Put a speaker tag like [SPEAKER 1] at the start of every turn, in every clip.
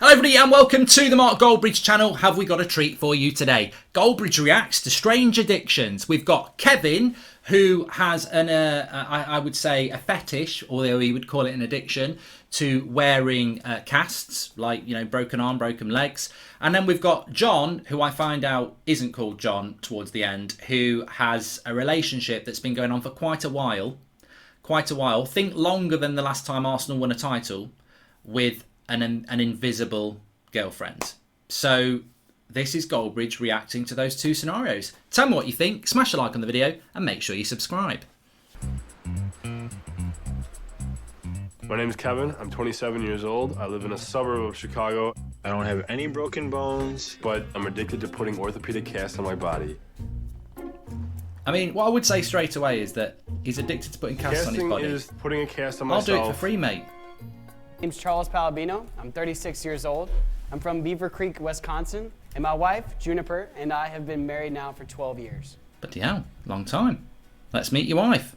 [SPEAKER 1] Hello everybody and welcome to the Mark Goldbridge channel. Have we got a treat for you today? Goldbridge reacts to strange addictions. We've got Kevin, who has I would say a fetish, although he would call it an addiction, to wearing casts, like, you know, broken arm, broken legs. And then we've got John, who I find out isn't called John towards the end, who has a relationship that's been going on for quite a while. Think longer than the last time Arsenal won a title, with an invisible girlfriend. So this is Goldbridge reacting to those two scenarios. Tell me what you think, smash a like on the video and make sure you subscribe.
[SPEAKER 2] My name is Kevin, I'm 27 years old. I live in a suburb of Chicago.
[SPEAKER 3] I don't have any broken bones.
[SPEAKER 2] But I'm addicted to putting orthopedic casts on my body.
[SPEAKER 1] I mean, what I would say straight away is that he's addicted to putting casts on his body.
[SPEAKER 2] Casting is putting a cast on
[SPEAKER 1] I'll
[SPEAKER 2] myself.
[SPEAKER 1] do it for free, mate.
[SPEAKER 4] My name's Charles Palabino. I'm 36 years old. I'm from Beaver Creek, Wisconsin, and my wife, Juniper, and I have been married now for 12 years.
[SPEAKER 1] Bloody hell, long time. Let's meet your wife.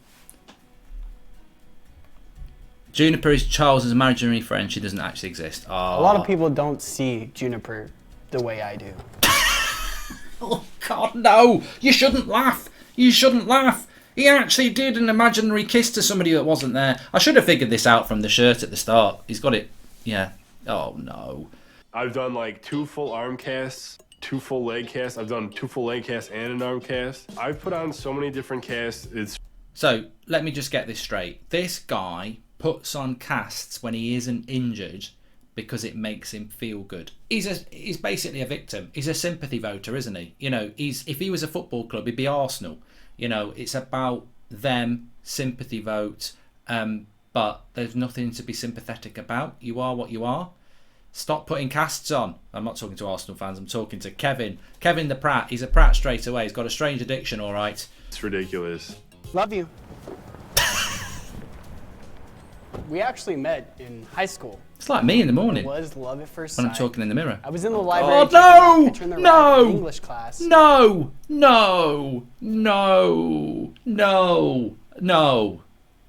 [SPEAKER 1] Juniper is Charles' imaginary friend. She doesn't actually exist. Oh.
[SPEAKER 4] A lot of people don't see Juniper the way I do.
[SPEAKER 1] Oh God, no! You shouldn't laugh. You shouldn't laugh. He actually did an imaginary kiss to somebody that wasn't there. I should have figured this out from the shirt at the start. He's got it. Yeah. Oh no.
[SPEAKER 2] I've done like 2 full arm casts, 2 full leg casts. I've done 2 full leg casts and an arm cast. I've put on so many different casts.
[SPEAKER 1] So let me just get this straight. This guy puts on casts when he isn't injured because it makes him feel good. He's basically a victim. He's a sympathy voter, isn't he? You know, if he was a football club, he'd be Arsenal. You know, it's about them, sympathy vote, but there's nothing to be sympathetic about. You are what you are. Stop putting casts on. I'm not talking to Arsenal fans, I'm talking to Kevin. Kevin the Pratt. He's a Pratt straight away. He's got a strange addiction, all right.
[SPEAKER 2] It's ridiculous.
[SPEAKER 4] Love you. We actually met in high school.
[SPEAKER 1] It's like me in the morning.
[SPEAKER 4] It was love at first sight.
[SPEAKER 1] When I'm talking in the mirror.
[SPEAKER 4] I was in the library.
[SPEAKER 1] Oh
[SPEAKER 4] picture in the
[SPEAKER 1] no!
[SPEAKER 4] right English class.
[SPEAKER 1] No!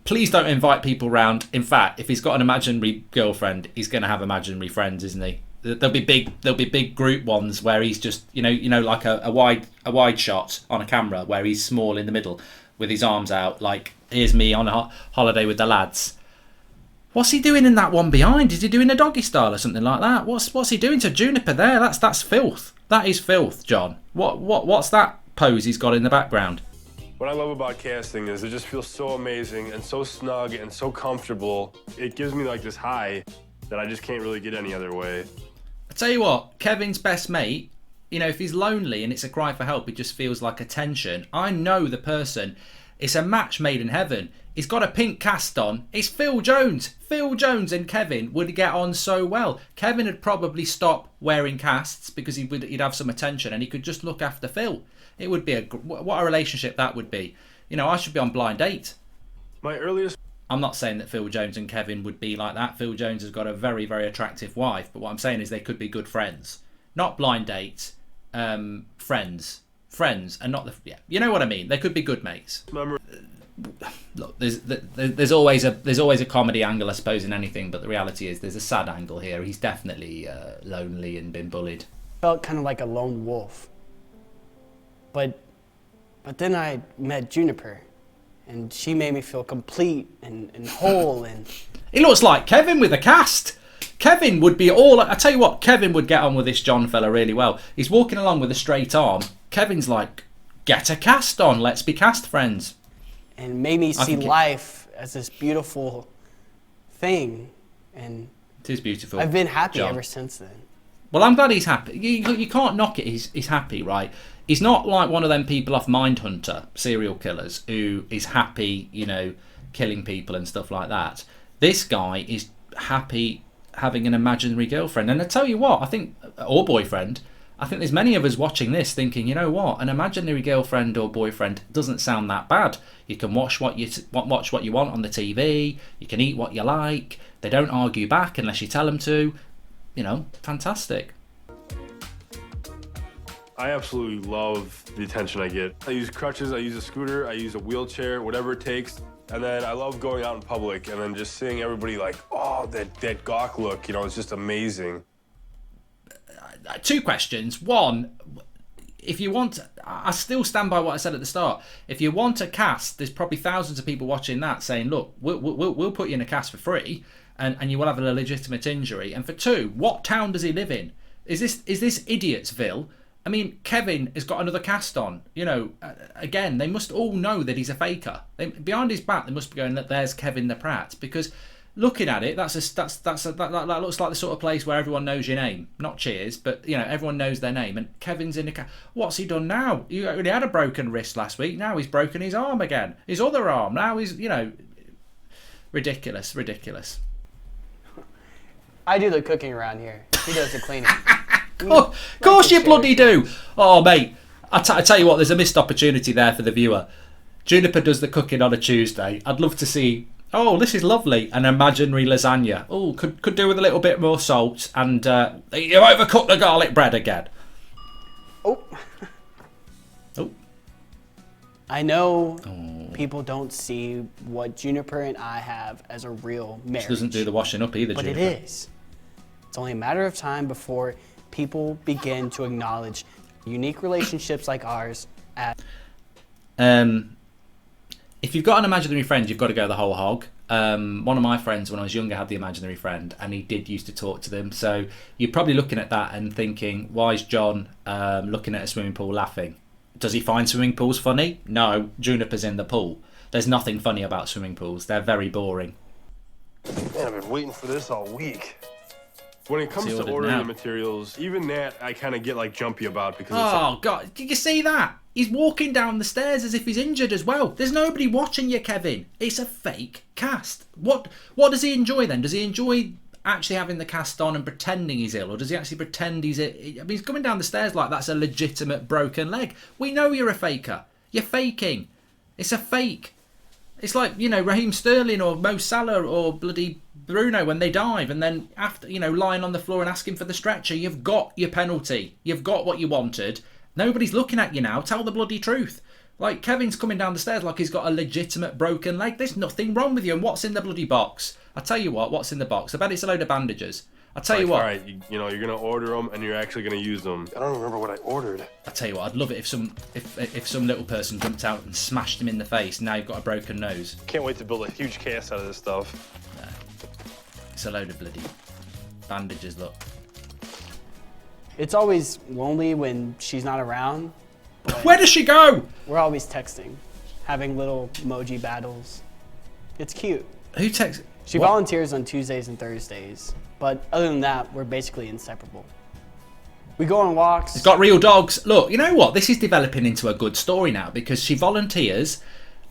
[SPEAKER 1] Please don't invite people round. In fact, if he's got an imaginary girlfriend, he's going to have imaginary friends, isn't he? There'll be big group ones where he's just, you know, like a wide shot on a camera where he's small in the middle with his arms out, like here's me on a holiday with the lads. What's he doing in that one behind? Is he doing a doggy style or something like that? What's he doing to Juniper there? That's filth. That is filth, John. What's that pose he's got in the background?
[SPEAKER 2] What I love about casting is it just feels so amazing and so snug and so comfortable. It gives me like this high that I just can't really get any other way.
[SPEAKER 1] I tell you what, Kevin's best mate, you know, if he's lonely and it's a cry for help, it just feels like attention. I know the person. It's a match made in heaven. He's got a pink cast on. It's Phil Jones. Phil Jones and Kevin would get on so well. Kevin would probably stop wearing casts because he'd have some attention and he could just look after Phil. It would be what a relationship that would be. You know, I should be on blind date. I'm not saying that Phil Jones and Kevin would be like that. Phil Jones has got a very, very attractive wife. But what I'm saying is they could be good friends. Not blind dates. Friends, and not the, yeah, you know what I mean. They could be good mates. Look, there's always a comedy angle, I suppose, in anything, but the reality is there's a sad angle here. He's definitely lonely and been bullied.
[SPEAKER 4] Felt kind of like a lone wolf. But then I met Juniper, and she made me feel complete and whole. And
[SPEAKER 1] he looks like Kevin with a cast. Kevin would be all. I tell you what, Kevin would get on with this John fella really well. He's walking along with a straight arm. Kevin's like, get a cast on. Let's be cast friends.
[SPEAKER 4] And made me see life as this beautiful thing. And
[SPEAKER 1] it is beautiful.
[SPEAKER 4] I've been happy
[SPEAKER 1] John.
[SPEAKER 4] Ever since then.
[SPEAKER 1] Well, I'm glad he's happy. You can't knock it. He's happy, right? He's not like one of them people off Mindhunter, serial killers, who is happy, you know, killing people and stuff like that. This guy is happy having an imaginary girlfriend. And I tell you what, I think, or boyfriend, I think there's many of us watching this thinking, you know what, an imaginary girlfriend or boyfriend doesn't sound that bad. You can watch what you want on the TV. You can eat what you like. They don't argue back unless you tell them to. You know, fantastic.
[SPEAKER 2] I absolutely love the attention I get. I use crutches, I use a scooter, I use a wheelchair, whatever it takes. And then I love going out in public and then just seeing everybody like, oh, that gawk look, you know, it's just amazing.
[SPEAKER 1] two questions. One, if you want, I still stand by what I said at the start. If you want a cast, there's probably thousands of people watching that saying, look, we'll put you in a cast for free, and you will have a legitimate injury. And for two, what town does he live in? Is this Idiotsville? I mean, Kevin has got another cast on. You know, again, they must all know that he's a faker. Behind his back, they must be going, that there's Kevin the Pratt, because looking at it, that looks like the sort of place where everyone knows your name. Not Cheers, but you know, everyone knows their name. And Kevin's in a what's he done now? He only had a broken wrist last week. Now he's broken his arm again. His other arm. Now he's, you know, ridiculous.
[SPEAKER 4] I do the cooking around here. He does the cleaning.
[SPEAKER 1] Of course you bloody do. Oh, mate. I tell you what, there's a missed opportunity there for the viewer. Juniper does the cooking on a Tuesday. I'd love to see... Oh, this is lovely. An imaginary lasagna. Oh, could do with a little bit more salt. And you overcooked the garlic bread again.
[SPEAKER 4] Oh. I know people don't see what Juniper and I have as a real marriage.
[SPEAKER 1] She doesn't do the washing up either,
[SPEAKER 4] but
[SPEAKER 1] Juniper.
[SPEAKER 4] It is. It's only a matter of time before people begin to acknowledge unique relationships like ours as...
[SPEAKER 1] If you've got an imaginary friend, you've got to go the whole hog. One of my friends, when I was younger, had the imaginary friend, and he did used to talk to them. So you're probably looking at that and thinking, why is John looking at a swimming pool laughing? Does he find swimming pools funny? No, Juniper's in the pool. There's nothing funny about swimming pools. They're very boring.
[SPEAKER 2] Man, I've been waiting for this all week. When it comes to ordering the materials, even that I kind of get like jumpy about because
[SPEAKER 1] oh God, did you see that? He's walking down the stairs as if he's injured as well. There's nobody watching you, Kevin. It's a fake cast. What does he enjoy then? Does he enjoy actually having the cast on and pretending he's ill, or does he actually pretend he's ill? I mean, he's coming down the stairs like that's a legitimate broken leg. We know you're a faker. You're faking. It's a fake. It's like, you know, Raheem Sterling or Mo Salah or bloody Bruno when they dive, and then after, you know, lying on the floor and asking for the stretcher. You've got your penalty. You've got what you wanted. Nobody's looking at you now. Tell the bloody truth. Like, Kevin's coming down the stairs like he's got a legitimate broken leg. There's nothing wrong with you. And what's in the bloody box? I tell you what's in the box? I bet it's a load of bandages. I tell you what.
[SPEAKER 2] All right, you know, you're gonna order them and you're actually gonna use them. I don't remember what I ordered.
[SPEAKER 1] I tell you what, I'd love it if some little person jumped out and smashed him in the face. Now you've got a broken nose.
[SPEAKER 2] Can't wait to build a huge cast out of this stuff.
[SPEAKER 1] No. It's a load of bloody bandages. Look.
[SPEAKER 4] It's always lonely when she's not around.
[SPEAKER 1] Where does she go?
[SPEAKER 4] We're always texting, having little emoji battles. It's cute.
[SPEAKER 1] Who texts?
[SPEAKER 4] She volunteers on Tuesdays and Thursdays, but other than that, we're basically inseparable. We go on walks.
[SPEAKER 1] It's got real dogs. Look, you know what? This is developing into a good story now because she volunteers.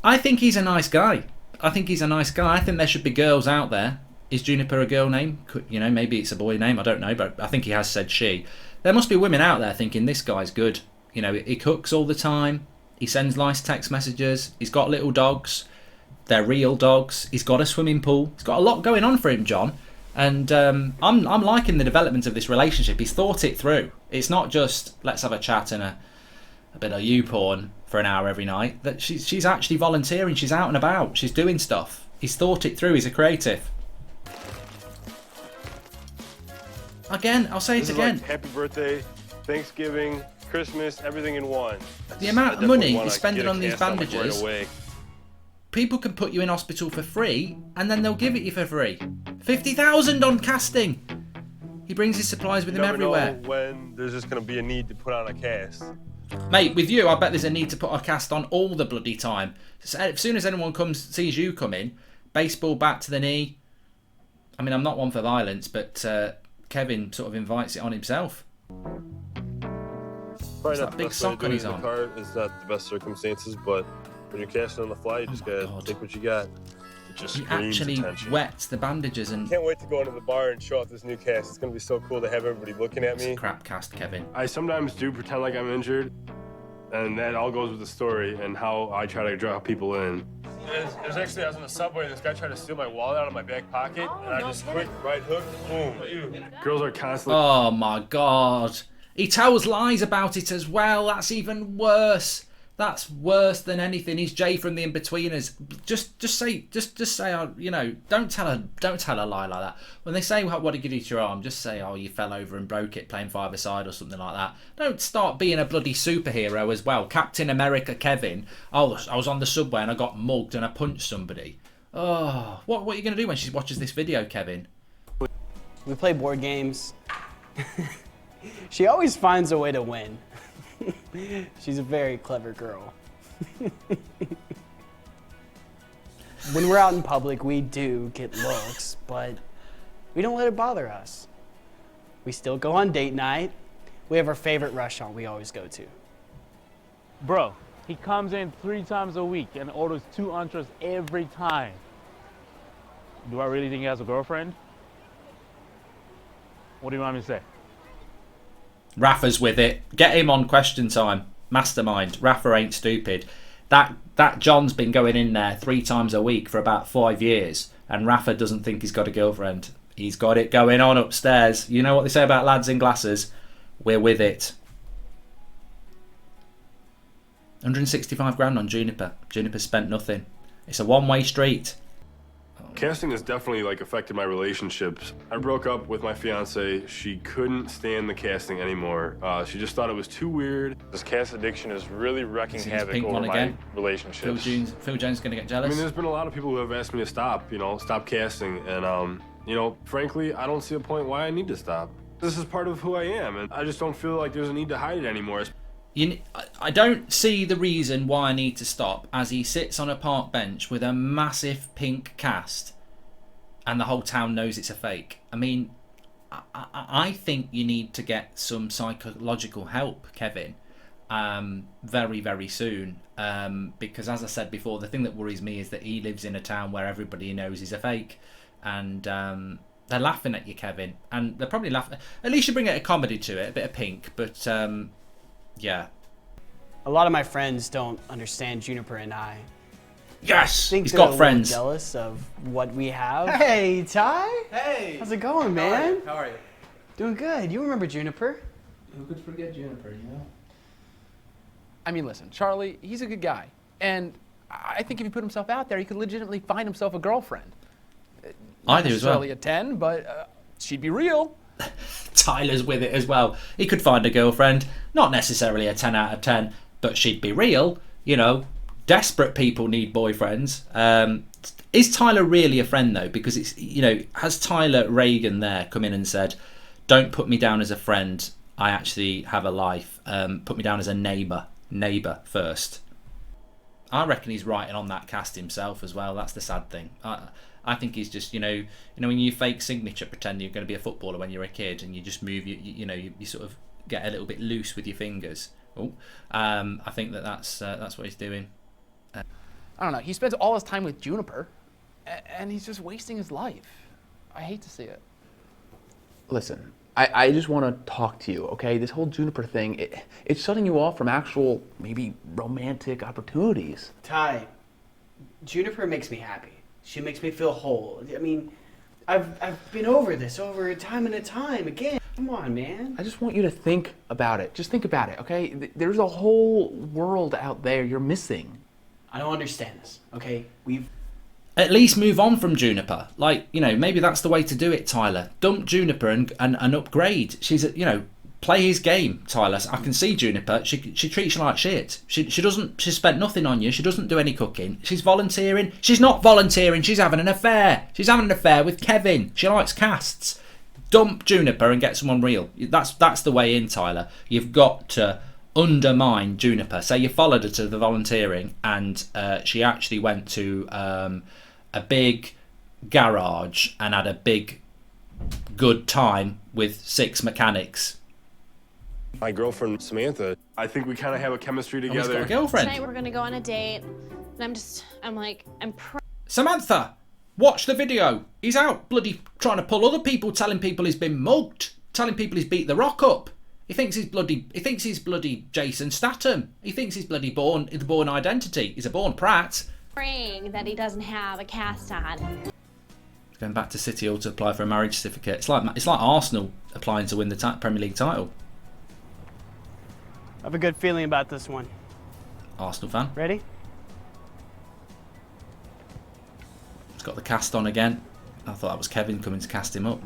[SPEAKER 1] I think he's a nice guy. I think there should be girls out there. Is Juniper a girl name? You know, maybe it's a boy name. I don't know, but I think he has said she. There must be women out there thinking this guy's good. You know, he cooks all the time. He sends nice text messages. He's got little dogs. They're real dogs. He's got a swimming pool. He's got a lot going on for him, John. And I'm liking the development of this relationship. He's thought it through. It's not just let's have a chat and a bit of YouPorn for an hour every night. That she's actually volunteering. She's out and about. She's doing stuff. He's thought it through. He's a creative. Again, I'll say it again.
[SPEAKER 2] Like happy birthday, Thanksgiving, Christmas, everything in one.
[SPEAKER 1] The amount of money he's spending on these bandages. Right, people can put you in hospital for free, and then they'll give it you for free. 50,000 on casting. He brings his supplies with him everywhere.
[SPEAKER 2] Know when there's just going to be a need to put on a cast.
[SPEAKER 1] Mate, with you, I bet there's a need to put a cast on all the bloody time. As soon as anyone sees you come in, baseball bat to the knee. I mean, I'm not one for violence, but Kevin sort of invites it on himself.
[SPEAKER 2] Probably not
[SPEAKER 1] that big sock on his arm.
[SPEAKER 2] Car is not the best circumstances, but when you're casting on the fly, you just gotta take what you got. It just
[SPEAKER 1] he actually
[SPEAKER 2] attention.
[SPEAKER 1] wets the bandages and...
[SPEAKER 2] Can't wait to go into the bar and show off this new cast. It's gonna be so cool to have everybody looking at me.
[SPEAKER 1] It's a crap cast, Kevin.
[SPEAKER 2] I sometimes do pretend like I'm injured, and that all goes with the story and how I try to draw people in. There's actually, I was on the subway and this guy tried to steal my wallet out of my back pocket, and I just quick right hook, boom. Girls are constantly...
[SPEAKER 1] Oh my God. He tells lies about it as well. That's even worse. That's worse than anything. He's Jay from the In-Betweeners. Just say, you know, don't tell a lie like that. When they say what did you do to your arm, just say, oh, you fell over and broke it playing five-a-side or something like that. Don't start being a bloody superhero as well. Captain America Kevin. Oh, I was on the subway and I got mugged and I punched somebody. Oh, what are you gonna do when she watches this video, Kevin?
[SPEAKER 4] We play board games. She always finds a way to win. She's a very clever girl. When we're out in public, we do get looks, but we don't let it bother us. We still go on date night. We have our favorite restaurant we always go to.
[SPEAKER 5] Bro, he comes in 3 times a week and orders 2 entrees every time. Do I really think he has a girlfriend? What do you want me to say?
[SPEAKER 1] Rapha's with it. Get him on Question Time. Mastermind. Rapha ain't stupid. That John's been going in there 3 times a week for about 5 years, and Rapha doesn't think he's got a girlfriend. He's got it going on upstairs. You know what they say about lads in glasses? We're with it. 165 grand on Juniper. Juniper spent nothing. It's a one-way street.
[SPEAKER 2] Casting has definitely like affected my relationships. I broke up with my fiance. She couldn't stand the casting anymore. She just thought it was too weird. This cast addiction is really wreaking havoc over my relationships.
[SPEAKER 1] Phil Jones is going to get jealous.
[SPEAKER 2] I mean, there's been a lot of people who have asked me to stop, stop casting. And, frankly, I don't see a point why I need to stop. This is part of who I am, and I just don't feel like there's a need to hide it anymore.
[SPEAKER 1] I don't see the reason why I need to stop, as he sits on a park bench with a massive pink cast and the whole town knows it's a fake. I mean, I think you need to get some psychological help, Kevin, very, very soon. Because as I said before, the thing that worries me is that he lives in a town where everybody knows he's a fake. And they're laughing at you, Kevin. And they're probably laughing. At least you bring a comedy to it, a bit of pink. But... yeah.
[SPEAKER 4] A lot of my friends don't understand Juniper and I.
[SPEAKER 1] Yes!
[SPEAKER 4] Think
[SPEAKER 1] He's got friends.
[SPEAKER 4] Jealous of what we have. Hey, Ty!
[SPEAKER 6] Hey!
[SPEAKER 4] How's it going, man?
[SPEAKER 6] How are you?
[SPEAKER 4] Doing good. You remember Juniper?
[SPEAKER 6] Who could forget Juniper, you know? I mean, listen, Charlie, he's a good guy. And I think if he put himself out there, he could legitimately find himself a girlfriend.
[SPEAKER 1] I do as well.
[SPEAKER 6] Not necessarily a 10, but she'd be real.
[SPEAKER 1] Tyler's with it as well. He could find a girlfriend, not necessarily a 10 out of 10, but she'd be real. Desperate people need boyfriends. Is Tyler really a friend though? Because it's, has Tyler Regan there come in and said, don't put me down as a friend, I actually have a life, put me down as a neighbour first. I reckon he's writing on that cast himself as well. That's the sad thing. I think he's just, when you fake signature, pretend you're going to be a footballer when you're a kid, and you just move, you sort of get a little bit loose with your fingers. I think that's what he's doing.
[SPEAKER 6] I don't know. He spends all his time with Juniper, and he's just wasting his life. I hate to see it.
[SPEAKER 7] Listen, I just want to talk to you, okay? This whole Juniper thing, it's shutting you off from actual, maybe romantic opportunities.
[SPEAKER 4] Ty, Juniper makes me happy. She makes me feel whole. I mean, I've been over this over time and time again. Come on, man.
[SPEAKER 7] I just want you to think about it. Just think about it, okay? There's a whole world out there you're missing.
[SPEAKER 4] I don't understand this, okay?
[SPEAKER 1] At least move on from Juniper. Maybe that's the way to do it, Tyler. Dump Juniper and upgrade. She's, play his game, Tyler. I can see Juniper. She treats you like shit. She spent nothing on you. She doesn't do any cooking. She's volunteering. She's not volunteering. She's having an affair. She's having an affair with Kevin. She likes casts. Dump Juniper and get someone real. That's the way in, Tyler. You've got to undermine Juniper. Say you followed her to the volunteering, and she actually went to a big garage and had a big good time with 6 mechanics.
[SPEAKER 2] My girlfriend Samantha, I think we kind of have a chemistry together.
[SPEAKER 1] He's got a girlfriend.
[SPEAKER 8] Tonight we're gonna go on a date, and I'm
[SPEAKER 1] Samantha, watch the video. He's out bloody trying to pull other people, telling people he's been mugged, telling people he's beat the Rock up. He thinks he's bloody Jason Statham. He thinks he's bloody the Bourne Identity. He's a Bourne Pratt.
[SPEAKER 8] praying that he doesn't have a cast on.
[SPEAKER 1] Going back to City Hall to apply for a marriage certificate. It's like Arsenal applying to win the Premier League title.
[SPEAKER 4] I have a good feeling about this one.
[SPEAKER 1] Arsenal fan.
[SPEAKER 4] Ready?
[SPEAKER 1] He's got the cast on again. I thought that was Kevin coming to cast him up.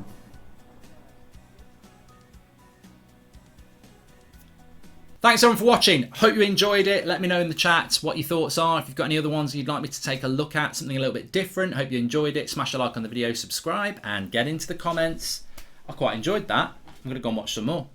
[SPEAKER 1] Thanks everyone for watching. Hope you enjoyed it. Let me know in the chat what your thoughts are. If you've got any other ones you'd like me to take a look at, something a little bit different. Hope you enjoyed it. Smash a like on the video, subscribe, and get into the comments. I quite enjoyed that. I'm going to go and watch some more.